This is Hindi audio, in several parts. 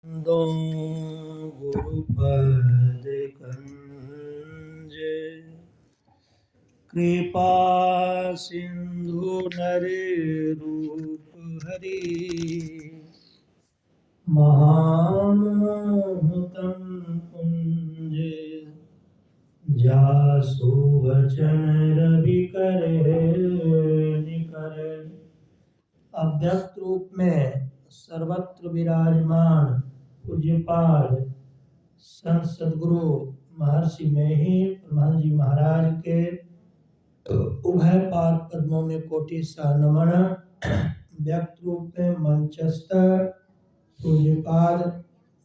दो गुरुपद कंज कृपा सिंधु नरे रूप हरि महामोहतम कुंज जासु वचन रवि करे निकर। अव्यक्त रूप में सर्वत्र विराजमान पूज्यपाद संत सद्गुरु महर्षि में ही ब्रह्मा जी महाराज के उभय पाद पद्मों में कोटि सा नमन। व्यक्त रूप में मंचस्थ पूज्यपाद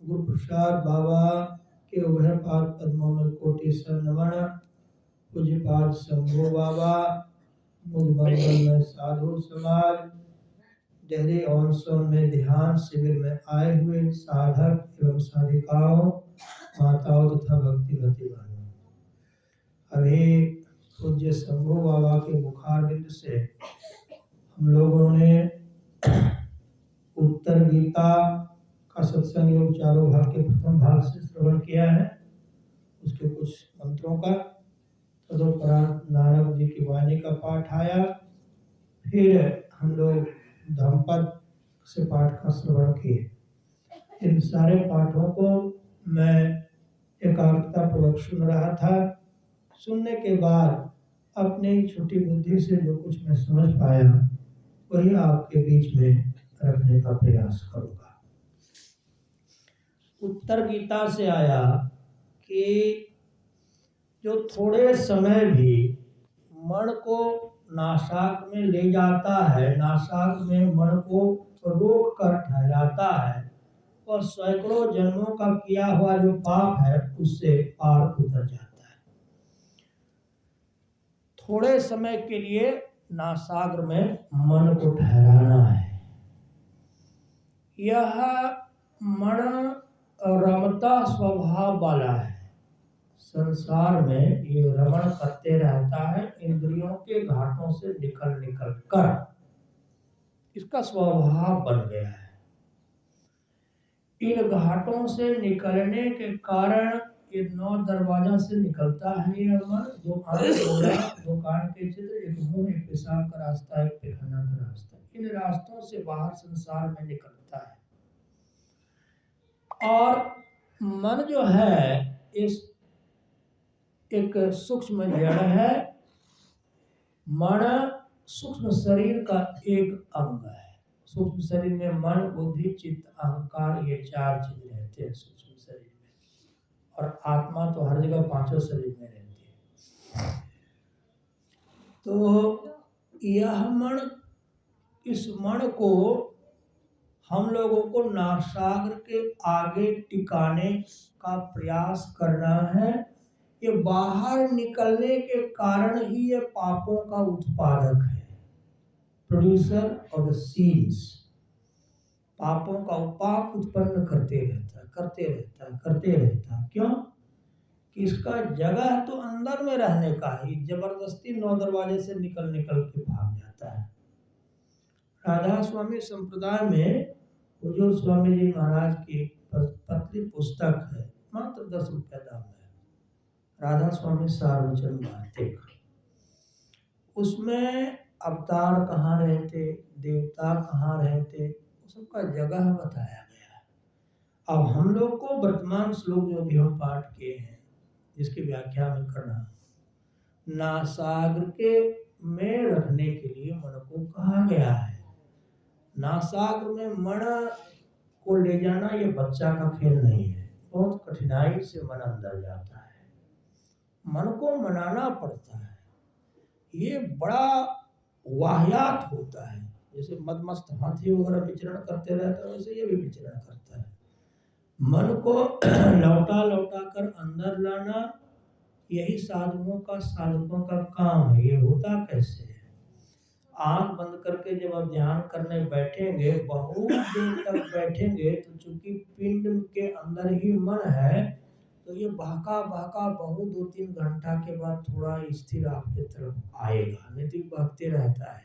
गुरु प्रसाद बाबा के उभय पाद पद्मों में कोटि सा नमन। पूज्यपाद शंभू बाबा मुझ मंगल में साधु समाज डेहरी ऑनसोन में ध्यान शिविर में आए हुए साधक एवं साधिकाओं माताओं तथा भक्तिमती बहनों, अभी पूज्य शंभू बाबा के मुखारविंद से हम लोगों ने उत्तर गीता का सत्संग योग चारों भाग के प्रथम भाग से श्रवण किया है। उसके कुछ मंत्रों का तदुपरांत नानक जी की वाणी का पाठ आया। फिर हम लोग धम्मपद से पाठ का श्रवण किए। इन सारे पाठों को मैं एकाग्रता पूर्वक सुन रहा था। सुनने के बाद अपने ही छोटी बुद्धि से जो कुछ मैं समझ पाया वही आपके बीच में रखने का प्रयास करूंगा। उत्तर गीता से आया कि जो थोड़े समय भी मन को नासाक में ले जाता है, नासाक में मन को रोक कर ठहराता है, और सैकड़ों जन्मों का किया हुआ जो पाप है उससे पार उतर जाता है। थोड़े समय के लिए नासाग्र में मन को ठहराना है। यह मन रमता स्वभाव वाला है। संसार में ये रमण करते रहता है, इंद्रियों के घाटों से निकल निकल कर इसका स्वभाव बन गया है। इन घाटों से निकलने के कारण ये 9 दरवाजा से निकलता है। ये मन दो कान के चित्र, एक मुंह, एक पेशाब का रास्ता, एक पैखाना का रास्ता, इन रास्तों से बाहर संसार में निकलता है। और मन जो है इस एक सूक्ष्म जड़ है। मन सूक्ष्म शरीर का एक अंग है। सूक्ष्म शरीर में मन, बुद्धि, चित्त, अहंकार, ये 4 चीज रहते हैं सूक्ष्म शरीर में। और आत्मा तो हर जगह 5 शरीर में रहती है। तो यह मन, इस मन को हम लोगों को नासाग्र के आगे टिकाने का प्रयास करना है। ये बाहर निकलने के कारण ही ये पापों का उत्पादक है, प्रोड्यूसर ऑफ द सीन्स। पापों का पाप उत्पन्न करते रहता है। क्यों? कि इसका जगह तो अंदर में रहने का ही, जबरदस्ती 9 दरवाजे से निकल निकल के भाग जाता है। राधा स्वामी संप्रदाय में हुजूर स्वामी जी महाराज की पतली पुस्तक है, मात्र 10 रुपया दाम है, राधा स्वामी सार्वजन वार्तिक। उसमें अवतार कहाँ रहते, देवता कहाँ रहते, सबका जगह बताया गया है। अब हम लोग को वर्तमान श्लोक जो भी हम पाठ किए हैं, जिसकी व्याख्या में कर रहा हूँ, नासाग्र के में रखने के लिए मन को कहा गया है। नासाग्र में मन को ले जाना ये बच्चा का खेल नहीं है। बहुत कठिनाई से मन अंदर जाता है, मन को मनाना पड़ता है। ये बड़ा वाहियात होता है। जैसे मदमस्त हाथी वगैरह विचरण करते रहता है, वैसे ये भी विचरण करता है। मन को लौटा लौटा कर अंदर लाना, यही साधकों का काम है। ये होता कैसे है? आंख बंद करके जब आप ध्यान करने बैठेंगे, बहुत देर तक बैठेंगे, तो चूंकि पिंड के अंदर ही मन है, तो ये बहका बहका बहुत 2-3 घंटा के बाद थोड़ा स्थिर आपके तरफ आएगा, नहीं तो बहकते रहता है।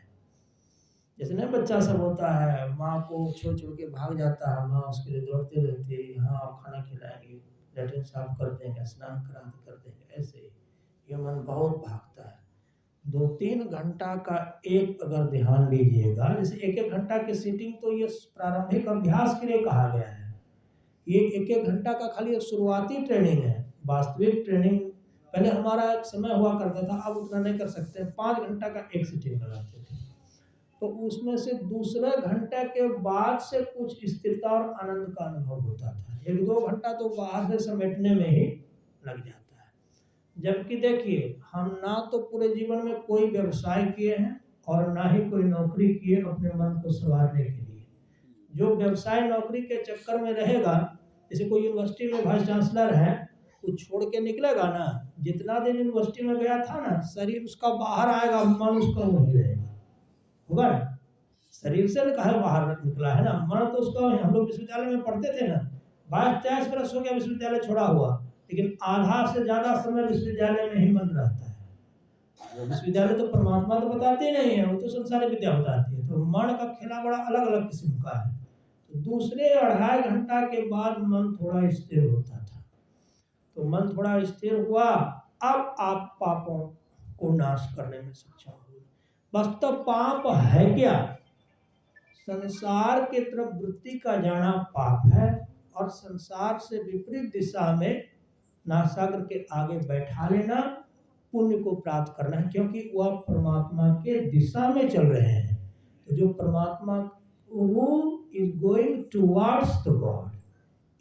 जैसे नहीं बच्चा सब होता है, माँ को छोड़ छोड़ के भाग जाता है, माँ उसके लिए दौड़ते रहती है, हाँ खाना खिलाएंगे, लेटरिन साफ कर देंगे, स्नान करा कर देंगे। ऐसे ही ये मन बहुत भागता है। 2-3 घंटा का एक अगर ध्यान दीजिएगा, जैसे 1-1 घंटा की सीटिंग तो ये प्रारंभिक अभ्यास के लिए कहा गया है। ये 1-1 घंटा का खाली एक शुरुआती ट्रेनिंग है। वास्तविक ट्रेनिंग पहले हमारा एक समय हुआ करता था, अब उतना नहीं कर सकते। 5 घंटा का एक सीटिंग लगाते थे, तो उसमें से दूसरे घंटे के बाद से कुछ स्थिरता और आनंद का अनुभव होता था। 1-2 घंटा तो बाहर से समेटने में ही लग जाता है। जबकि देखिए, हम ना तो पूरे जीवन में कोई व्यवसाय किए हैं और ना ही कोई नौकरी किए अपने मन को संवारने के लिए। जो व्यवसाय नौकरी के चक्कर में रहेगा, जैसे कोई यूनिवर्सिटी में वाइस चांसलर है, वो छोड़ के निकलेगा ना, जितना दिन यूनिवर्सिटी में गया था ना, शरीर उसका बाहर आएगा, मन उसका वहीं रहेगा, होगा ना। शरीर से न कहे बाहर निकला है ना, मन तो उसका वहीं। हम लोग विश्वविद्यालय में पढ़ते थे ना, 22-23 बरस हो गया विश्वविद्यालय छोड़ा हुआ, लेकिन आधा से ज्यादा समय विश्वविद्यालय में ही मन रहता है। विश्वविद्यालय तो परमात्मा तो बताते ही नहीं है, वो तो संसारी विद्या बताती है। तो मन का खेला बड़ा अलग अलग किस्म का है। तो दूसरे 2.5 घंटा के बाद मन थोड़ा स्थिर होता था। तो मन थोड़ा स्थिर हुआ, अब आप पापों को नाश करने में सक्षम हुए। वास्तव पाप है क्या? संसार के तरफ वृत्ति का जाना पाप है, और संसार से विपरीत दिशा में नासाग्र के आगे बैठा लेना पुण्य को प्राप्त करना है, क्योंकि वह परमात्मा के दिशा में चल रहे हैं। तो जो परमात्मा who is going towards the God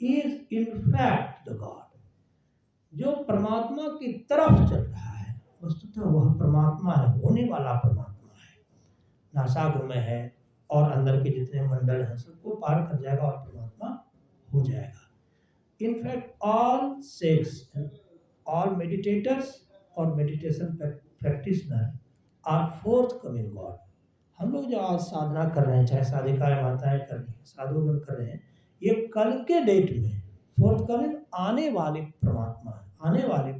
is in fact the God। जो परमात्मा की तरफ चल रहा है, वस्तुतः वह परमात्मा है, होने वाला परमात्मा है। नासाग्र में है और अंदर के जितने मंडल हैं सबको पार कर जाएगा और परमात्मा हो जाएगा। In fact all sects, all meditators और meditation practitioner are forth coming God. हम लोग जो आज साधना कर रहे हैं, चाहे साधिकाएं माताएं कर रही हैं, साधुगण कर रहे हैं, ये कल के डेट में फोर्थ कमिंग आने वाले परमात्मा है, आने वाले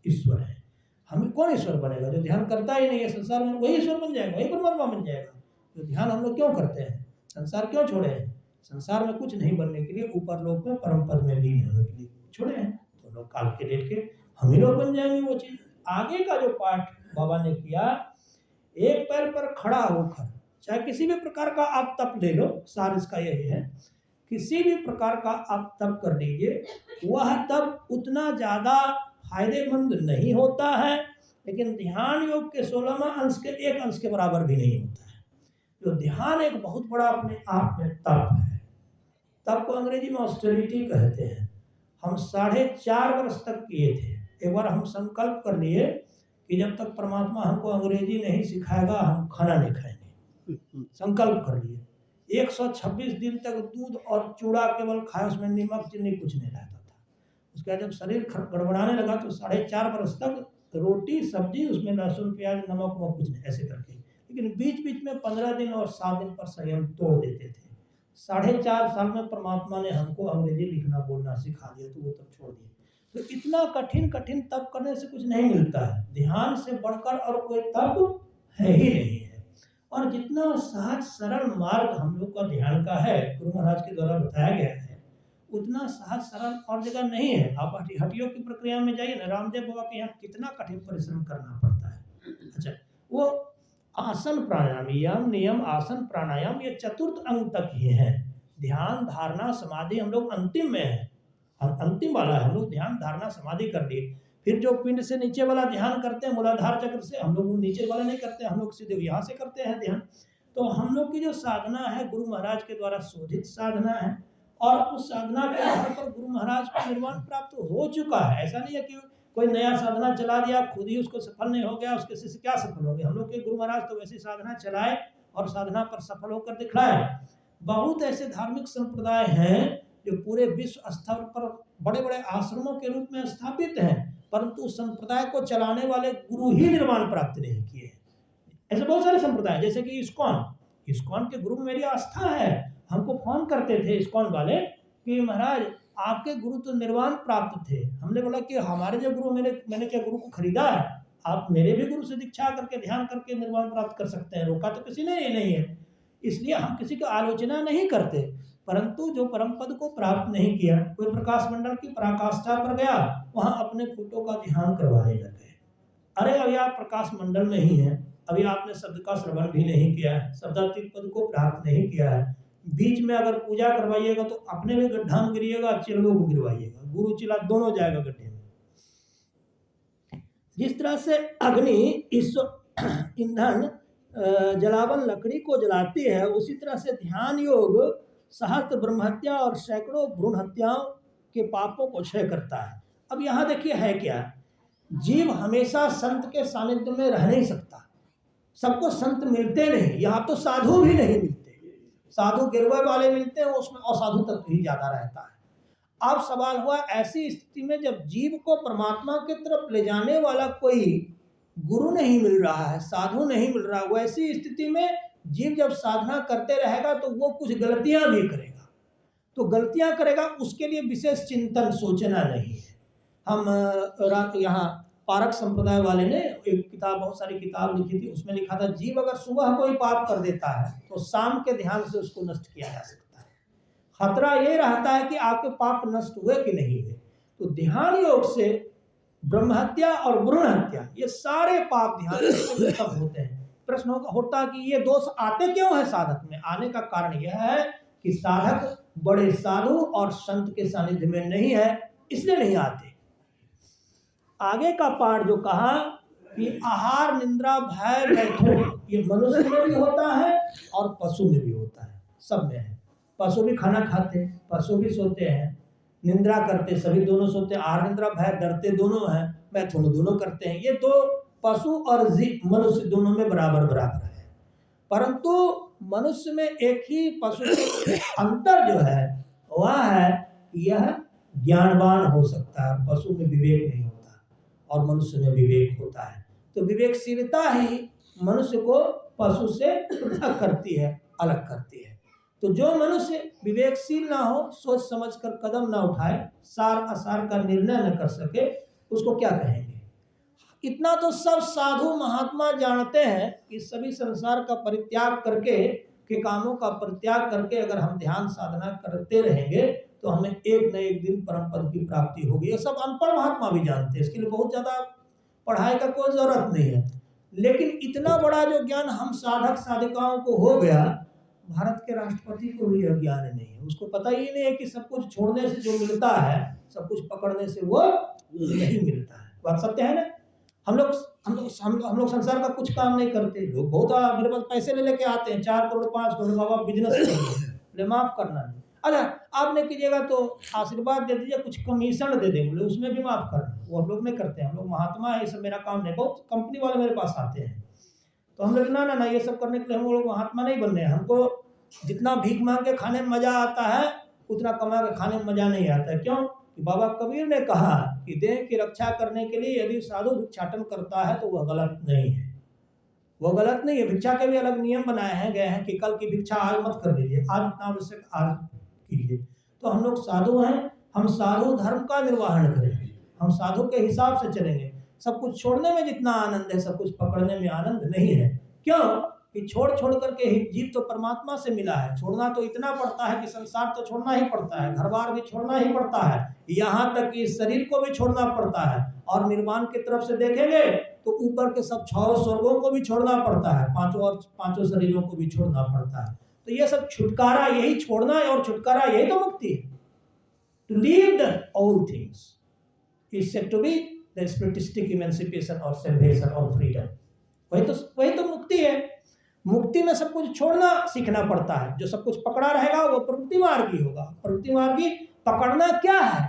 ईश्वर है। हमें कौन ईश्वर बनेगा? जो ध्यान करता ही नहीं है संसार में, वही ईश्वर बन जाएगा, वही परमात्मा बन जाएगा। तो ध्यान हम लोग क्यों करते हैं? संसार क्यों छोड़े हैं? संसार में कुछ नहीं बनने के लिए, ऊपर लोक में परम पद में लीन होने के लिए छोड़े हैं। तो लोग काल के डेट के हम ही लोग बन जाएंगे वो चीज। आगे का जो पाठ बाबा ने किया, एक पैर पर खड़ा होकर, चाहे किसी भी प्रकार का आप तप ले लो, सार इसका यही है, किसी भी प्रकार का आप तप कर लीजिए, वह तप उतना ज्यादा फायदेमंद नहीं होता है, लेकिन ध्यान योग के 16वां अंश के 1 अंश के बराबर भी नहीं होता है। तो ध्यान एक बहुत बड़ा अपने आप में तप है। तप को अंग्रेजी में ऑस्टेरिटी कहते हैं। हम 4.5 वर्ष तक किए थे। एक बार हम संकल्प कर लिए कि जब तक परमात्मा हमको अंग्रेजी नहीं सिखाएगा, हम खाना नहीं खाएंगे। संकल्प कर लिए। 126 दिन तक दूध और चूड़ा केवल खाए, उसमें नमक चीनी कुछ नहीं रहता था। उसके बाद जब शरीर गड़बड़ाने लगा तो 4.5 वर्ष तक रोटी सब्जी, उसमें लहसुन प्याज नमक वमक कुछ नहीं, ऐसे करके। लेकिन बीच बीच में 15 दिन और 7 दिन पर संयम तोड़ देते थे। 4.5 साल में परमात्मा ने हमको अंग्रेजी लिखना बोलना सिखा दिया, तो वो तब छोड़ दिया। तो इतना कठिन कठिन तप करने से कुछ नहीं मिलता है। ध्यान से बढ़कर और कोई तप है ही नहीं है। और जितना सहज सरल मार्ग हम लोग का ध्यान का है, गुरु महाराज के द्वारा बताया गया है, उतना सहज सरल और जगह नहीं है। आप हटियों की प्रक्रिया में जाइए ना, रामदेव बाबा के यहाँ कितना कठिन परिश्रम करना पड़ता है। अच्छा, वो आसन प्राणायाम, यम नियम आसन प्राणायाम, ये चतुर्थ अंग तक ही है। ध्यान धारणा समाधि हम लोग अंतिम में है, अंतिम वाला है। हम लोग ध्यान धारणा समाधि कर लिए, फिर जो पिंड से नीचे वाला ध्यान करते हैं मूलाधार चक्र से, हम लोग नीचे वाला नहीं करते, हम लोग सीधे यहाँ से करते हैं ध्यान। तो हम लोग की जो साधना है गुरु महाराज के द्वारा शोधित साधना है, और उस साधना के आधार पर गुरु महाराज को निर्वाण प्राप्त हो चुका है। ऐसा नहीं है कि कोई नया साधना चला दिया, खुद ही उसको सफल नहीं हो गया, उसके शिष्य क्या सफल होंगे। हम लोग के गुरु महाराज तो वैसी साधना चलाए और साधना पर सफल होकर दिखलाए। बहुत ऐसे धार्मिक संप्रदाय हैं जो पूरे विश्व स्तर पर बड़े बड़े आश्रमों के रूप में स्थापित हैं, परंतु उस संप्रदाय को चलाने वाले गुरु ही निर्वाण प्राप्त नहीं किए। ऐसे बहुत सारे संप्रदाय, जैसे कि इस्कॉन के गुरु में मेरी आस्था है। हमको फोन करते थे इस्कॉन वाले कि महाराज आपके गुरु तो निर्वाण प्राप्त थे। हमने बोला कि हमारे जो गुरु, मैंने क्या गुरु को खरीदा है? आप मेरे भी गुरु से दीक्षा करके ध्यान करके निर्वाण प्राप्त कर सकते हैं, रोका तो किसी ने ये नहीं है। इसलिए हम किसी की आलोचना नहीं करते, परंतु जो परम पद को प्राप्त नहीं किया, कोई प्रकाश मंडल की पराकाष्ठा पर गया, वहां अपने फोटो का ध्यान करवाने लगे। अरे अभी आप प्रकाश मंडल में ही हैं, अभी आपने शब्द का श्रवण भी नहीं किया है, शब्दातीत पद को प्राप्त नहीं किया है। बीच में अगर पूजा करवाइएगा तो अपने भी गड्ढा में गिरिएगा, चेलों को गिरवाइएगा, गुरु चेला दोनों जाएगा गड्ढे में। जिस तरह से अग्नि ईंधन जलावन लकड़ी को जलाती है, उसी तरह से ध्यान योग सहस्त्र ब्रह्महत्या और सैकड़ों भ्रूण हत्याओं के पापों को क्षय करता है। अब यहाँ देखिए है क्या, जीव हमेशा संत के सानिध्य में रह नहीं सकता, सबको संत मिलते नहीं, यहाँ तो साधु भी नहीं मिलते, साधु गिरवे वाले मिलते हैं, उसमें असाधु तत्व ही ज्यादा रहता है। अब सवाल हुआ ऐसी स्थिति में जब जीव को परमात्मा की तरफ ले जाने वाला कोई गुरु नहीं मिल रहा है, साधु नहीं मिल रहा, वैसी स्थिति में जीव जब साधना करते रहेगा तो वो कुछ गलतियां भी करेगा, तो गलतियां करेगा उसके लिए विशेष चिंतन सोचना नहीं है। हम यहाँ पारक संप्रदाय वाले ने एक किताब, बहुत सारी किताब लिखी थी, उसमें लिखा था जीव अगर सुबह कोई पाप कर देता है तो शाम के ध्यान से उसको नष्ट किया जा सकता है। खतरा ये रहता है कि आपके पाप नष्ट हुए कि नहीं हुए। तो ध्यान योग से ब्रह्महत्या और भ्रूण हत्या ये सारे पाप ध्यान से खत्म होते हैं। प्रश्न होता कि ये दोष आते क्यों है साधक में? आने का कारण यह है कि साधक बड़े साधु और संत के सानिध्य में नहीं है, इसलिए नहीं आते। आगे का पाठ जो कहा कि आहार निंद्रा भय मैथुन, ये मनुष्य में भी होता है और पशु में भी होता है, सब में है। पशु भी खाना खाते हैं, पशु भी सोते हैं, निंद्रा करते, सभी दोनों सोते हैं। आहार निंद्रा भय डरते दोनों हैं, मैथुन दोनों करते हैं। ये दो पशु और जीव मनुष्य दोनों में बराबर बराबर है, परंतु मनुष्य में एक ही पशु से अंतर जो है वह है यह ज्ञानवान हो सकता है, पशु में विवेक नहीं होता और मनुष्य में विवेक होता है। तो विवेकशीलता ही मनुष्य को पशु से पृथक करती है, अलग करती है। तो जो मनुष्य विवेकशील ना हो, सोच समझकर कदम ना उठाए, सार असार का निर्णय न कर सके, उसको क्या कहेंगे? इतना तो सब साधु महात्मा जानते हैं कि सभी संसार का परित्याग करके, के कामों का परित्याग करके अगर हम ध्यान साधना करते रहेंगे तो हमें एक न एक दिन परम पद की प्राप्ति होगी। ये सब अनपढ़ महात्मा भी जानते हैं, इसके लिए बहुत ज्यादा पढ़ाई का कोई जरूरत नहीं है। लेकिन इतना बड़ा जो ज्ञान हम साधक साधिकाओं को हो गया, भारत के राष्ट्रपति को भी यह ज्ञान नहीं है। उसको पता ही नहीं है कि सब कुछ छोड़ने से जो मिलता है, सब कुछ पकड़ने से वो नहीं मिलता है। बात सत्य है ना? हम लोग संसार का कुछ काम नहीं करते। लोग बहुत मेरे पास पैसे ले लेके आते हैं, 4 करोड़ 5 करोड़, बाबा बिजनेस ले, माफ करना नहीं। अरे आपने कीजिएगा तो आशीर्वाद दे दीजिए, कुछ कमीशन दे देंगे, उसमें भी माफ करना, वो हम लोग नहीं करते हैं। हम लोग महात्मा है, ये सब मेरा काम नहीं। बहुत कंपनी वाले मेरे पास आते हैं तो हम लोग ना ये सब करने के लिए हम लोग महात्मा नहीं बन रहे हैं। हमको जितना भीख मांग के खाने में मजा आता है उतना कमा के खाने में मजा नहीं आता। क्यों? कि बाबा कबीर ने कहा कि देह की रक्षा करने के लिए यदि साधु भिक्षाटन करता है तो वह गलत नहीं है, वह गलत नहीं है। भिक्षा के भी अलग नियम बनाए गए हैं कि कल की भिक्षा आज मत कर लीजिए, आज इतना आवश्यक आज कीजिए। तो हम लोग साधु हैं, हम साधु धर्म का निर्वहन करेंगे, हम साधु के हिसाब से चलेंगे। सब कुछ छोड़ने में जितना आनंद है, सब कुछ पकड़ने में आनंद नहीं है। क्यों? कि छोड़ करके जीव तो परमात्मा से मिला है। छोड़ना तो इतना पड़ता है कि संसार तो छोड़ना ही पड़ता है, घर बार भी छोड़ना ही पड़ता है, यहाँ तक कि शरीर को भी छोड़ना पड़ता है। और निर्वाण की तरफ से देखेंगे तो ऊपर के सब 6 स्वर्गों को भी छोड़ना पड़ता है, 5 शरीरों को भी छोड़ना पड़ता है। तो ये सब छुटकारा, यही छोड़ना है और छुटकारा, यही तो मुक्ति है। To leave the all things is said to be the spiritistic emancipation और सैल्वेशन और फ्रीडम। वही तो मुक्ति है। मुक्ति में सब कुछ छोड़ना सीखना पड़ता है। जो सब कुछ पकड़ा रहेगा वो प्रवृत्ति मार्गी होगा। प्रवृत्ति मार्गी पकड़ना क्या है?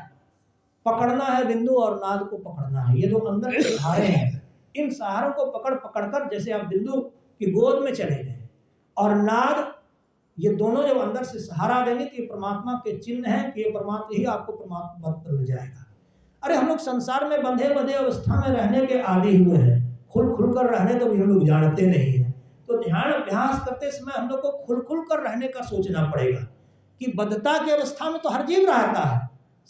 पकड़ना है बिंदु और नाद को पकड़ना है। ये दो अंदर के सहारे हैं, इन सहारों को पकड़ कर जैसे आप बिंदु की गोद में चले गए और नाद, ये दोनों जब अंदर से सहारा देंगे तो ये परमात्मा के चिन्ह है कि ये परमात्मा ही आपको परमात्मा पर ले जाएगा। अरे हम लोग संसार में बंधे अवस्था में रहने के आदी हुए हैं, खुल कर रहने तो भी हम लोग जानते नहीं है। तो ध्यान अभ्यास करते समय हम लोग को खुल कर रहने का सोचना पड़ेगा कि बद्धता की अवस्था में तो हर जीव रहता है।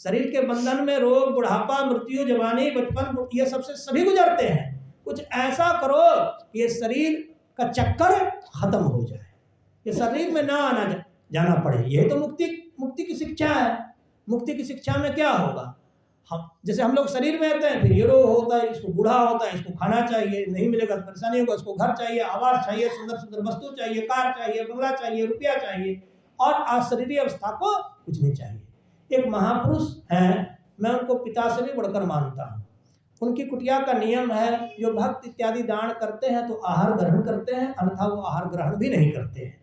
शरीर के बंधन में रोग, बुढ़ापा, मृत्यु, जवानी, बचपन, ये सबसे सभी गुजरते हैं। कुछ ऐसा करो कि ये शरीर का चक्कर खत्म हो जाए, ये शरीर में ना आना जाना पड़े। यही तो मुक्ति की शिक्षा है। मुक्ति की शिक्षा में क्या होगा, हम जैसे हम लोग शरीर में रहते हैं, फिर ये रोग होता है, इसको बूढ़ा होता है, इसको खाना चाहिए, नहीं मिलेगा तो परेशानी होगा, इसको घर चाहिए, आवास चाहिए, सुंदर सुंदर वस्तु चाहिए, कार चाहिए, बंगला चाहिए, रुपया चाहिए, और अशरीरी अवस्था को कुछ नहीं चाहिए। एक महापुरुष हैं, मैं उनको पिता से भी बढ़कर मानता हूँ। उनकी कुटिया का नियम है, जो भक्त इत्यादि दान करते हैं तो आहार ग्रहण करते हैं, अन्यथा वो आहार ग्रहण भी नहीं करते हैं।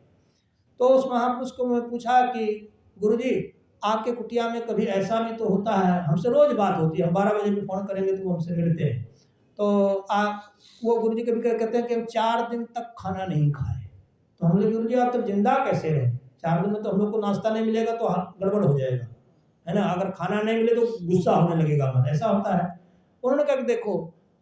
तो उस महापुरुष को मैं पूछा कि गुरुजी, आपके कुटिया में कभी ऐसा भी तो होता है, हमसे रोज बात होती है, हम 12 बजे भी फोन करेंगे तो वो हमसे मिलते हैं, तो वो गुरुजी कभी कहते हैं कि हम 4 दिन तक खाना नहीं खाए। तो हम लोग, गुरुजी आप तो जिंदा कैसे रहे, 4 दिन में तो हम लोग को नाश्ता नहीं मिलेगा तो गड़बड़ हो जाएगा, है ना, अगर खाना नहीं मिले तो गुस्सा होने लगेगा मन, ऐसा होता है। उन्होंने कहा कि देखो,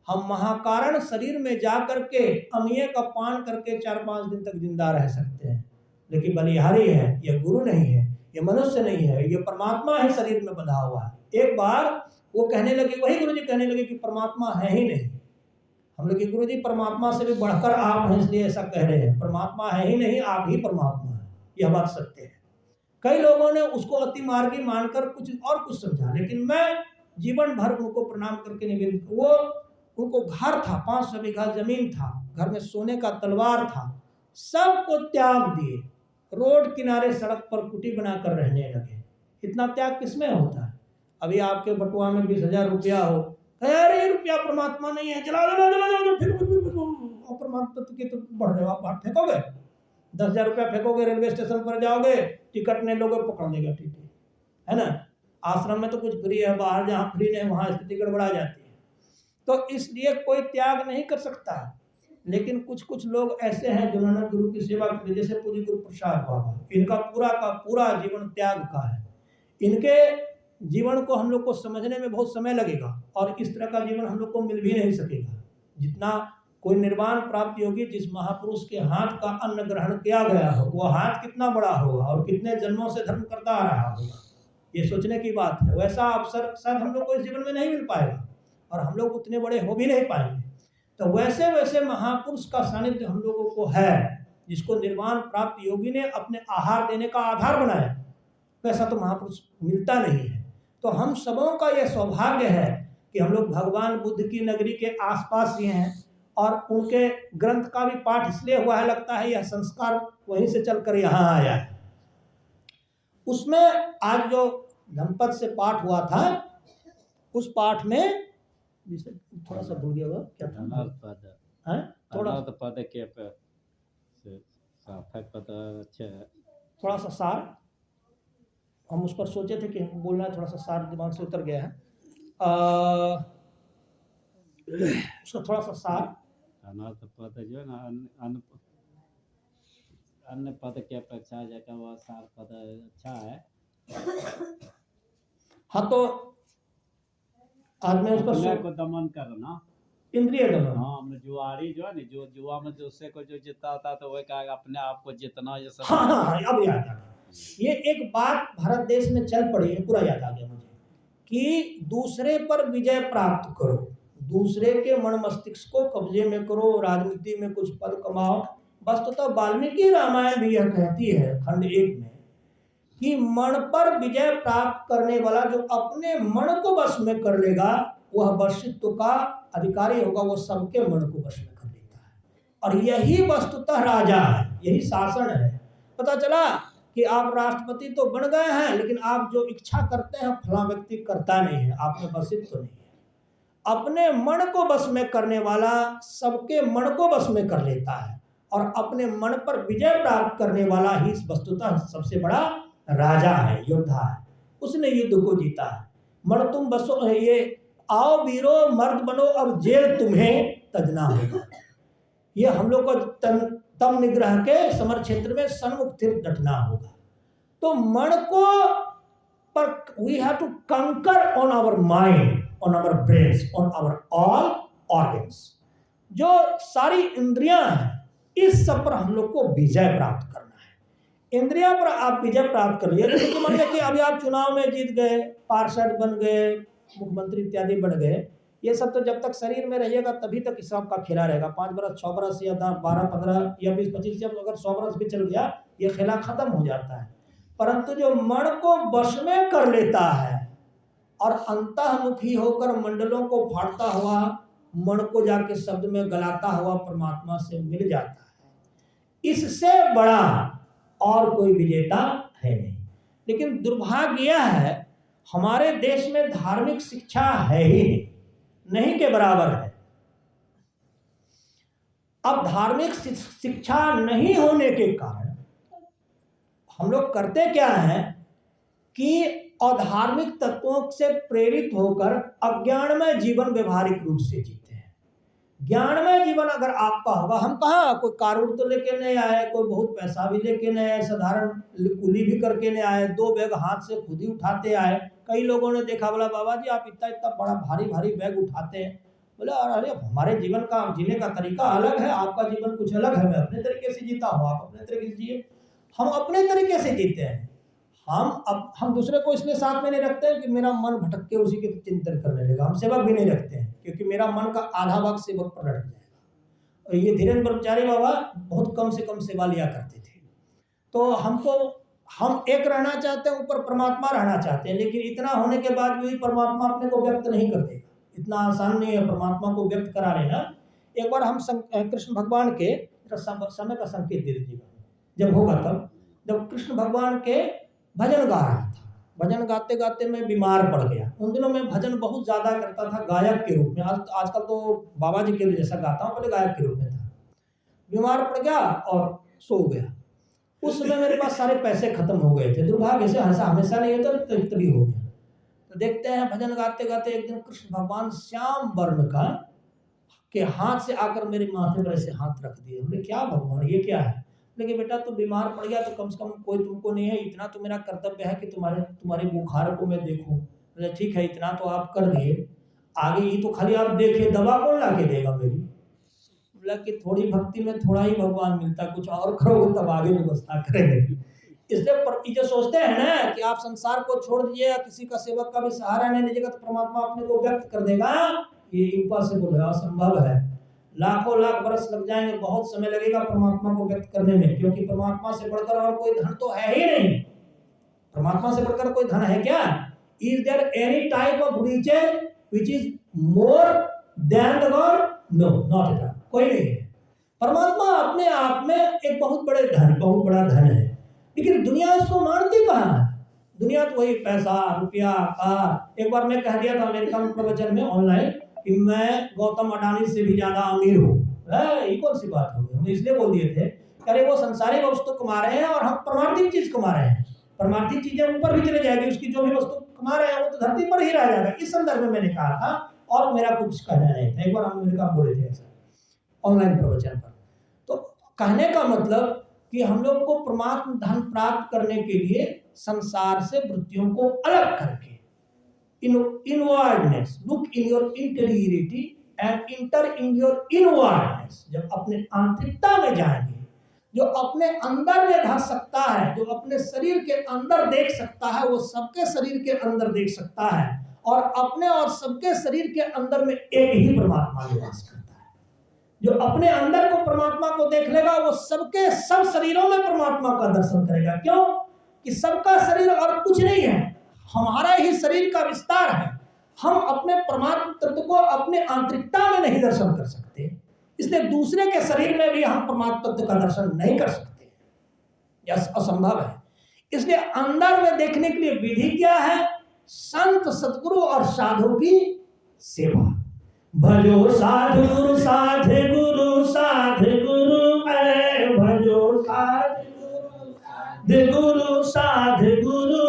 हम महाकारण शरीर में जा करके अमीय का पान करके 4-5 दिन तक जिंदा रह सकते हैं, लेकिन बलिहारी है, यह गुरु नहीं है, ये मनुष्य नहीं है, ये परमात्मा है, शरीर में बंधा हुआ है। एक बार वो कहने लगे, वही गुरुजी कहने लगे कि परमात्मा है ही नहीं। हम लोग गुरुजी परमात्मा से भी बढ़कर आप हैं, इसलिए ऐसा कह रहे हैं, परमात्मा है ही नहीं, आप ही परमात्मा है, यह बात सत्य है। कई लोगों ने उसको अति मार्गी मानकर कुछ और कुछ समझा, लेकिन मैं जीवन भर उनको प्रणाम करके निवेदित, वो उनको घर था, 500 बीघा जमीन था, घर में सोने का तलवार था, सबको त्याग दिए, रोड किनारे सड़क पर कुटी बनाकर रहने लगे। इतना त्याग किसमें होता है? अभी आपके बटुआ में 20,000 रुपया हो, अरे रुपया परमात्मा नहीं है, चला फिर परमात्मा के तो बढ़ रहे हो, आप बाहर फेंकोगे, 10,000 रुपया फेंकोगे, रेलवे स्टेशन पर जाओगे, टिकट नहीं लोगे, पकड़ लेगा टीटी, है ना। आश्रम में तो कुछ फ्री है, बाहर जहाँ फ्री नहीं वहाँ स्थिति गड़बड़ा जाती है। तो इसलिए कोई त्याग नहीं कर सकता है। लेकिन कुछ कुछ लोग ऐसे हैं जिन्होंने गुरु की सेवा की, जैसे पूज्य गुरु प्रसाद बाबा, इनका पूरा का पूरा जीवन त्याग का है। इनके जीवन को हम लोग को समझने में बहुत समय लगेगा, और इस तरह का जीवन हम लोग को मिल भी नहीं सकेगा। जितना कोई निर्वाण प्राप्त योगी, जिस महापुरुष के हाथ का अन्न ग्रहण किया गया हो, वो हाथ कितना बड़ा होगा और कितने जन्मों से धर्म करता आ रहा होगा, ये सोचने की बात है। वैसा अवसर शायद हम लोग को इस जीवन में नहीं मिल पाएगा, और हम लोग उतने बड़े हो भी नहीं पाएंगे। तो वैसे वैसे महापुरुष का सानिध्य हम लोगों को है, जिसको निर्वाण प्राप्त योगी ने अपने आहार देने का आधार बनाया, वैसा तो महापुरुष मिलता नहीं है। तो हम सबों का यह सौभाग्य है कि हम लोग भगवान बुद्ध की नगरी के आसपास ही हैं, और उनके ग्रंथ का भी पाठ इसलिए हुआ है, लगता है यह संस्कार वहीं से चलकर यहाँ आया है। उसमें आज जो धम्मपद से पाठ हुआ था, उस पाठ में थोड़ा सा भूल गया हुआ क्या था, थोड़ा पद के थोड़ा सा सार हम उस पर सोचे थे कि बोलना है, थोड़ा सा सार दिमाग से उतर गया है। उसका थोड़ा सा सार, अनर्थ पद जो है ना, अन्य पद के अपेक्षा जाकर वह सार पद अच्छा है। हाँ, तो आदमी उस पर को दमन करना, इंद्रिय दमन। हाँ, हमने जुआरी जो है ना, जो जुआ में जो उससे को जो जीतता था तो वही कहेगा अपने आप को जितना, ये सब। हाँ, अब याद आ गया। ये एक बात भारत देश में चल पड़ी है, पूरा याद आ गया मुझे, कि दूसरे पर विजय प्राप्त करो, दूसरे के मन मस्तिष्क को कब्जे में करो, राजनीति में कुछ पद कमाओ। वस्तुतः वाल्मीकि रामायण भी यह कहती है खंड 1 में कि मन पर विजय प्राप्त करने वाला जो अपने मन को वश में कर लेगा, वह वशित्व का अधिकारी होगा, वो सबके मन को वश में कर लेता है। और यही वस्तुतः राजा है, यही शासन है। पता चला कि आप राष्ट्रपति तो बन गए हैं, लेकिन आप जो इच्छा करते हैं फला व्यक्ति करता नहीं है, आप में वशित्व नहीं है। अपने मन को वश में करने वाला सबके मन को वश में कर लेता है, और अपने मन पर विजय प्राप्त करने वाला ही वस्तुतः सबसे बड़ा राजा है, योद्धा है। उसने युद्ध को जीता है। मन तुम बसो, ये आओ वीरो मर्द बनो, अब जेल तुम्हें तजना होगा। ये हम लोग को तम निग्रह के समर क्षेत्र में सन्मुख स्थिर डटना होगा। तो मन को पर we have to conquer on our mind, on our brains, on our all organs. जो सारी इंद्रियां हैं, इस सब पर हम लोग को विजय प्राप्त करना है। इंद्रिया पर आप विजय प्राप्त कर लिए, जैसे मान लीजिए कि अभी आप चुनाव में जीत गए, पार्षद बन गए, मुख्यमंत्री इत्यादि बन गए, ये सब तो जब तक शरीर में रहिएगा तभी तक इस सब का खेला रहेगा। 5 बरस 6 बरस या 12 15 या 20 25, जब अगर 100 बरस भी चल गया ये खेला खत्म हो जाता है। परंतु जो मन को वश में कर लेता है और अंतःमुखी होकर मंडलों को फाड़ता हुआ मन को जाके शब्द में गलाता हुआ परमात्मा से मिल जाता है, इससे बड़ा और कोई विजेता है नहीं। लेकिन दुर्भाग्य यह है हमारे देश में धार्मिक शिक्षा है ही नहीं के बराबर है। अब धार्मिक शिक्षा नहीं होने के कारण हम लोग करते क्या है कि अधार्मिक तत्वों से प्रेरित होकर अज्ञानमय जीवन व्यवहारिक रूप से जीते हैं। ज्ञानमय जीवन अगर आपका होगा, हम कहाँ कोई कारूर तो लेके नहीं आए, कोई बहुत पैसा भी लेके नहीं आए, साधारण कुली भी करके नहीं आए, 2 बैग हाथ से खुद ही उठाते आए। कई लोगों ने देखा, बोला बाबा जी आप इतना इतना बड़ा भारी भारी बैग उठाते हैं। बोला अरे हमारे जीवन का जीने का तरीका अलग है, आपका जीवन कुछ अलग है, मैं अपने तरीके से जीता हूँ, आप अपने तरीके से जिए। हम अपने तरीके से जीते हैं। हम दूसरे को इसलिए साथ में नहीं रखते हैं कि मेरा मन भटक के उसी के चिंतन करने लगा। हम सेवक भी नहीं रखते हैं क्योंकि मेरा मन का आधा भाग सेवक पर लट जाएगा। और ये धीरेन्द्र ब्रह्मचारी बाबा बहुत कम से कम सेवा लिया करते थे। तो हम एक रहना चाहते हैं, ऊपर परमात्मा रहना चाहते हैं, लेकिन इतना होने के बाद भी परमात्मा अपने को व्यक्त नहीं करते। इतना आसान नहीं है परमात्मा को व्यक्त करा लेना। एक बार हम कृष्ण भगवान के समय का संकेत दे दीजिएगा जब होगा तब, जब कृष्ण भगवान के भजन गा रहा था, भजन गाते गाते मैं बीमार पड़ गया। उन दिनों में भजन बहुत ज्यादा करता था गायक के रूप में, आजकल तो बाबा जी के जैसा गाता हूँ, पहले गायक के रूप में था। बीमार पड़ गया और सो गया। उस समय मेरे पास सारे पैसे खत्म हो गए थे। दुर्भाग्य से ऐसा हमेशा नहीं होता, तभी हो गया। तो देखते हैं भजन गाते गाते एक दिन कृष्ण भगवान श्याम वर्ण का के हाथ से आकर मेरे माथे पर ऐसे हाथ रख दिए। बोले क्या भगवान ये क्या है? लेकिन बेटा तू बीमार पड़ गया तो कम से कम कोई तुमको नहीं है, इतना तो मेरा कर्तव्य है कि तुम्हारे बुखार को मैं देखूं। बोले ठीक है इतना तो आप कर दिए, आगे ही तो खाली आप देखिए, दवा कौन ला के देगा मेरी? बोला कि थोड़ी भक्ति में थोड़ा ही भगवान मिलता, कुछ और करोगे तब आगे व्यवस्था करेंगे। इसलिए जो सोचते हैं ना कि आप संसार को छोड़ दीजिए या किसी का सेवक का भी सहारा नहीं लीजिएगा तो परमात्मा अपने को व्यक्त कर देगा, ये इम्पॉसिबल है, असंभव है। लाखों लाख बरस लग जाएंगे, बहुत समय लगेगा परमात्मा को व्यक्त करने में, क्योंकि परमात्मा से बढ़कर और कोई धन तो है ही नहीं। परमात्मा से बढ़कर कोई धन है क्या? Is there any type of riches which is more than the god? No, not at all, कोई नहीं है। परमात्मा अपने आप में एक बहुत बड़ा धन है, लेकिन दुनिया इसको मानती कहाँ है? दुनिया तो वही पैसा रुपया कार। एक बार मैं कह दिया था अमेरिका में प्रवचन में ऑनलाइन कि मैं गौतम अडानी से भी ज्यादा अमीर हूँ। ये कौन सी बात होगी? हम इसलिए बोल दिए थे, अरे वो संसारिक वस्तु कमा रहे हैं और हम परमार्थिक चीज कमा रहे हैं। परमार्थिक चीजें ऊपर भी चले जाएगी, उसकी जो भी वस्तु कमा रहे हैं वो तो धरती पर ही रह जाएगा। इस संदर्भ में मैंने कहा था और मेरा कुछ कहना नहीं था। एक बार हम अमेरिका में बोले थे ऐसा ऑनलाइन प्रवचन पर। तो कहने का मतलब कि हम लोग को परमात्म धन प्राप्त करने के लिए संसार से वृत्तियों को अलग करके inwardness, look in your interiority and enter in your inwardness, जब अपने आंतरिकता में जाएंगे, जो अपने अंदर में धस सकता है, जो अपने शरीर के अंदर देख सकता है, वो सबके शरीर के अंदर देख सकता है, और अपने और सबके शरीर के अंदर में एक ही परमात्मा निवास करता है। जो अपने अंदर को परमात्मा को देख लेगा वो सबके सब शरीरों में परमात्मा का दर्शन करेगा। क्यों? कि सबका शरीर और कुछ नहीं है, हमारा ही शरीर का विस्तार है। हम अपने परमात्मा तत्व को अपने आंतरिकता में नहीं दर्शन कर सकते, इसलिए दूसरे के शरीर में भी हम परमात्मा तत्व का दर्शन नहीं कर सकते, यह असंभव है। इसलिए अंदर में देखने के लिए विधि क्या है? संत सद्गुरु और साधु की सेवा। भजो साधु गुरु साधे गुरु साधे गुरु, भजो साधु गुरु साधे गुरु,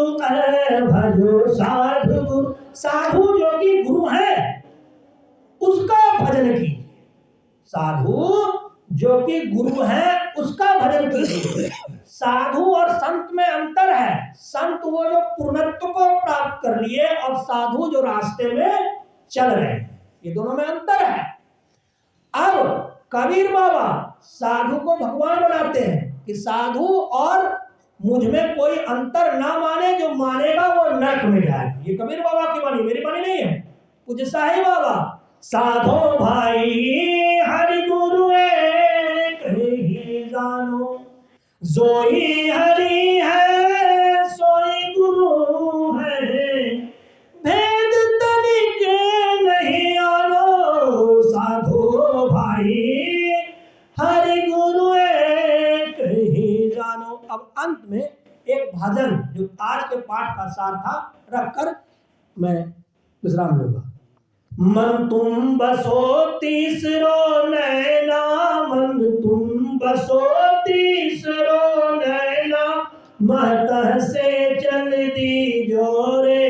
भजो साधु गुरु। साधु जो कि गुरु है उसका भजन कीजिए, साधु जो कि गुरु है उसका भजन कीजिए। साधु और संत में अंतर है। संत वो जो पूर्णत्व को प्राप्त कर लिए और साधु जो रास्ते में चल रहे हैं, ये दोनों में अंतर है। अब कबीर बाबा साधु को भगवान बनाते हैं कि साधु और मुझ में कोई अंतर ना माने, जो मानेगा वो नरक में जाएगा। ये कबीर बाबा की वाणी, मेरी वाणी नहीं है। पूज्य साईं बाबा साधो भाई हरि गुरु एक ही जानो, जोई हरि है सोई गुरु है, भेद तनिक नहीं आनो, साधो भाई हरि गुरु एक ही जानो। अब अंत में एक भजन जो आज के पाठ का सार था रखकर मैं विश्राम लूंगा। मन तुम बसो तीसरो नैना, मन तुम बसो तीसरो नैना, महतः से चल दी जोरे,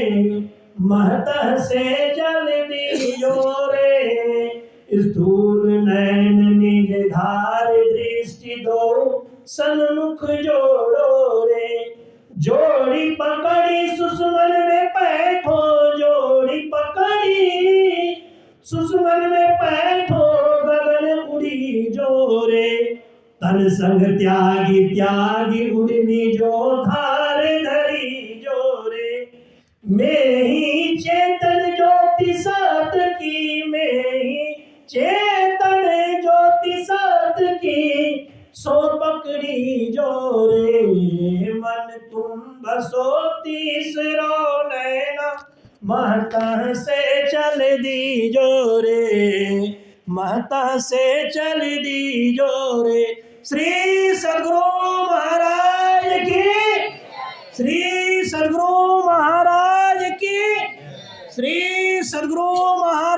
महतः से चल दी जोरे, स्थूल नैन निज धार दृष्टि दो, सन्मुख जोड़ो रे, जोड़ी पकड़ी सुषमन में पैठो, जोड़ी पकड़ी सुषमन में पैठो, गगन उड़ी जोरे, तन संग त्यागी त्यागी उड़नी जो धार धरी जोरे, मैं ही चेतन ज्योति सात की, मैं ही चेतन ज्योति सात की, सो पकड़ी जोरे, मन तुम बसो तीसरो नैना, महतः से चल दी जोरे, महतः से चल दी जोरे। श्री सद्गुरु महाराज की, श्री सद्गुरु महाराज की, श्री सद्गुरु महाराज